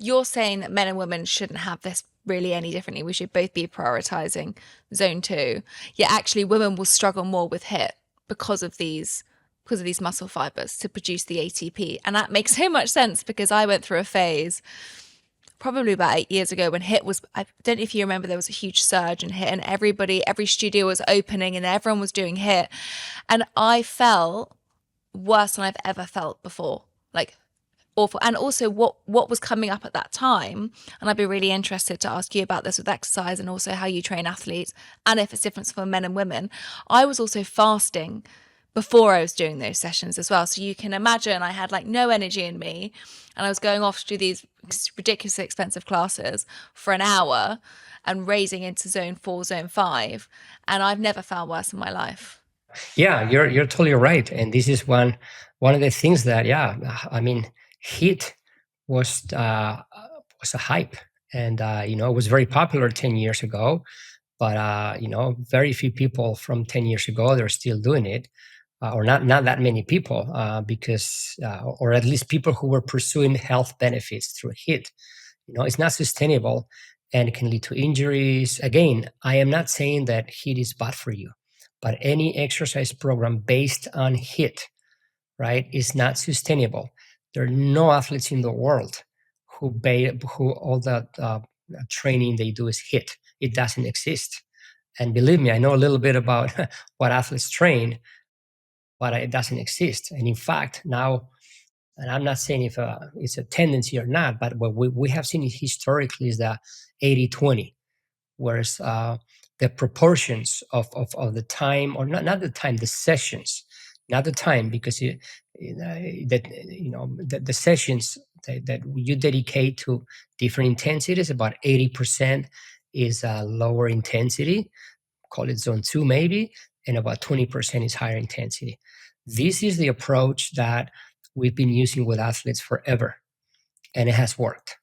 you're saying that men and women shouldn't have this really any differently. We should both be prioritizing zone two. Yet actually women will struggle more with HIIT because of these muscle fibers to produce the ATP. And that makes so much sense because I went through a phase probably about 8 years ago when HIIT was, I don't know if you remember, there was a huge surge in HIIT and every studio was opening and everyone was doing HIIT. And I felt worse than I've ever felt before. Like awful. And also what was coming up at that time, and I'd be really interested to ask you about this with exercise and also how you train athletes and if it's different for men and women. I was also fasting before I was doing those sessions as well. So you can imagine I had like no energy in me and I was going off to do these ridiculously expensive classes for an hour and raising into zone 4, zone 5. And I've never felt worse in my life. Yeah, you're totally right. And this is one of the things that, I mean, HIIT was a hype, and it was very popular 10 years ago. But very few people from 10 years ago, they're still doing it, or not that many people, because or at least people who were pursuing health benefits through HIIT. It's not sustainable and it can lead to injuries. Again, I am not saying that HIIT is bad for you, but any exercise program based on HIIT, right, is not sustainable. There are no athletes in the world who all the training they do is HIIT. It doesn't exist. And believe me, I know a little bit about what athletes train, but it doesn't exist. And in fact, now, and I'm not saying if it's a tendency or not, but what we have seen historically is the 80-20, whereas the proportions of the time, or not the time, the sessions, not the time, because the sessions that you dedicate to different intensities, about 80% is lower intensity, call it zone 2 maybe, and about 20% is higher intensity. This is the approach that we've been using with athletes forever, and it has worked.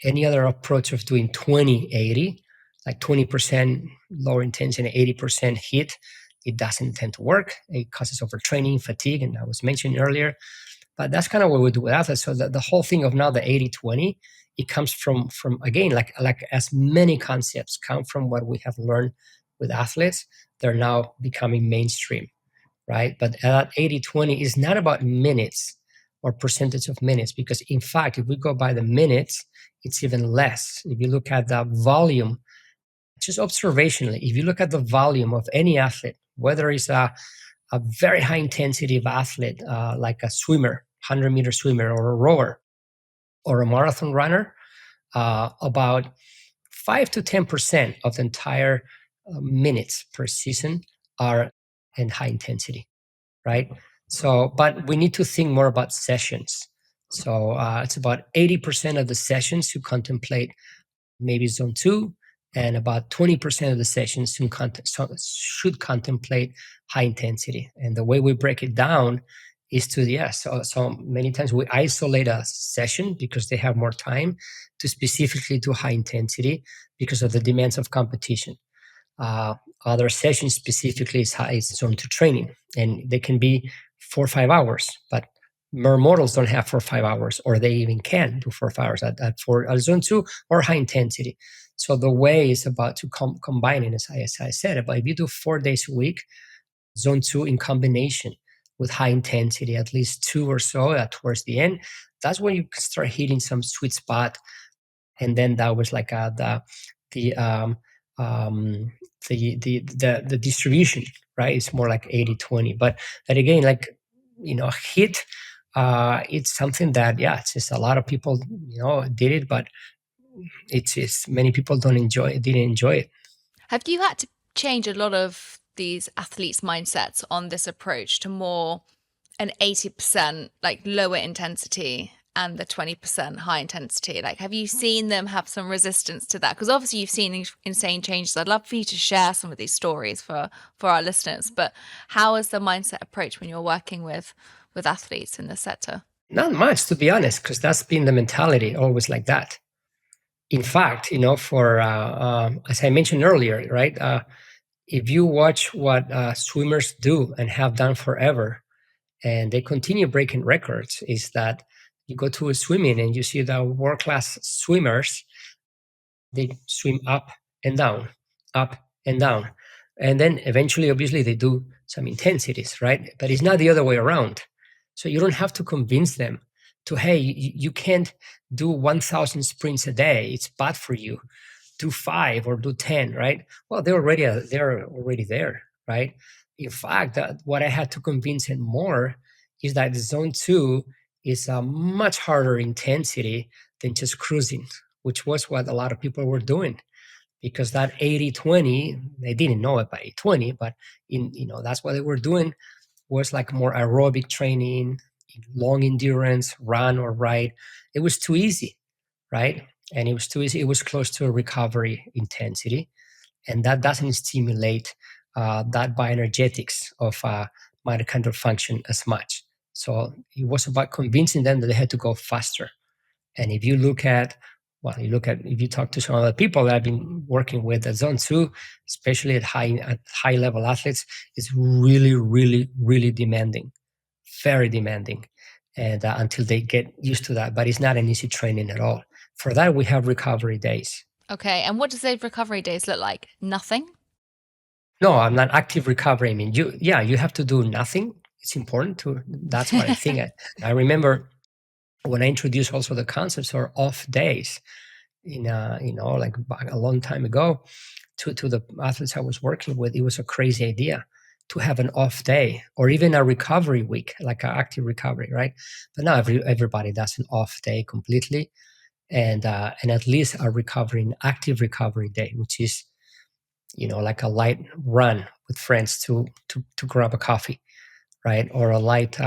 Any other approach of doing 20-80, like 20% lower intensity, 80% HIIT, it doesn't tend to work. It causes overtraining, fatigue, and I was mentioning earlier. But that's kind of what we do with athletes. So the whole thing of now the 80-20, it comes from again, like as many concepts come from what we have learned with athletes, they're now becoming mainstream, right? But that 80-20 is not about minutes or percentage of minutes, because in fact, if we go by the minutes, it's even less. If you look at the volume, just observationally, if you look at the volume of any athlete, whether it's a very high intensity athlete, like a swimmer, 100-meter swimmer, or a rower, or a marathon runner, about 5 to 10% of the entire minutes per season are in high intensity, right? So, but we need to think more about sessions. So it's about 80% of the sessions to contemplate maybe zone 2, and about 20% of the sessions should contemplate high intensity. And the way we break it down is so many times we isolate a session because they have more time to specifically do high intensity because of the demands of competition. Other sessions specifically is zone 2 training, and they can be 4 or 5 hours, but mere mortals don't have 4 or 5 hours, or they even can do 4 or 5 hours for zone 2 or high intensity. So the way is about to combine it, as I said, but if you do 4 days a week, zone 2 in combination with high intensity, at least 2 or so towards the end, that's when you start hitting some sweet spot. And then that was like the distribution, right? It's more like 80-20. But again, like, HIIT, it's something that, it's just a lot of people, did it, but it's just many people didn't enjoy it. Have you had to change a lot of these athletes' mindsets on this approach to more an 80% like lower intensity and the 20% high intensity? Like, have you seen them have some resistance to that? Because obviously you've seen insane changes. I'd love for you to share some of these stories for our listeners, but how is the mindset approach when you're working with athletes in this sector? Not much, to be honest, because that's been the mentality always like that. In fact, for as I mentioned earlier, right? If you watch what swimmers do and have done forever, and they continue breaking records, is that You go to a swimming and you see the world-class swimmers, they swim up and down. And then eventually, obviously, they do some intensities, right? But it's not the other way around. So you don't have to convince them to, hey, you can't do 1,000 sprints a day. It's bad for you. Do 5 or do 10, right? Well, they're already there, right? In fact, what I had to convince them more is that zone 2 is a much harder intensity than just cruising, which was what a lot of people were doing, because that 80-20, they didn't know it by 80-20, but that's what they were doing, was like more aerobic training, long endurance, run or ride. It was too easy, right? And it was too easy. It was close to a recovery intensity, and that doesn't stimulate that bioenergetics of mitochondrial function as much. So it was about convincing them that they had to go faster. And if you look at, if you talk to some other people that I've been working with at Zone 2, especially at high level athletes, it's really, really, really demanding, very demanding. And until they get used to that, but it's not an easy training at all. For that, we have recovery days. Okay. And what does those recovery days look like? Nothing? No, I'm not active recovery. I mean, you have to do nothing. It's important to, that's what I think. I remember when I introduced also the concepts for off days like a long time ago to the athletes I was working with, it was a crazy idea to have an off day or even a recovery week, like an active recovery, right? But now everybody does an off day completely, and at least a active recovery day, which is like a light run with friends to grab a coffee, right? Or a light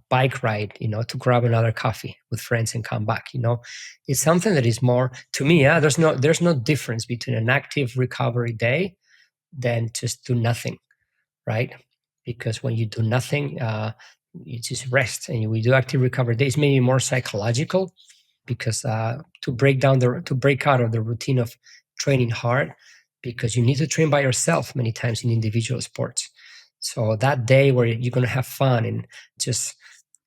bike ride, to grab another coffee with friends and come back. It's something that is more, to me. Yeah, there's no difference between an active recovery day than just do nothing, right? Because when you do nothing, you just rest, and we do active recovery days, maybe more psychological, because to break out of the routine of training hard, because you need to train by yourself many times in individual sports. So that day where you're going to have fun and just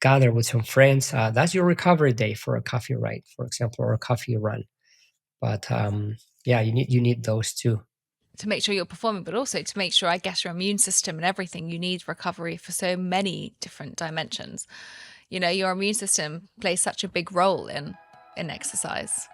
gather with some friends, that's your recovery day for a coffee ride, for example, or a coffee run. But yeah, you need those too. To make sure you're performing, but also to make sure, I guess, your immune system and everything, you need recovery for so many different dimensions. Your immune system plays such a big role in exercise.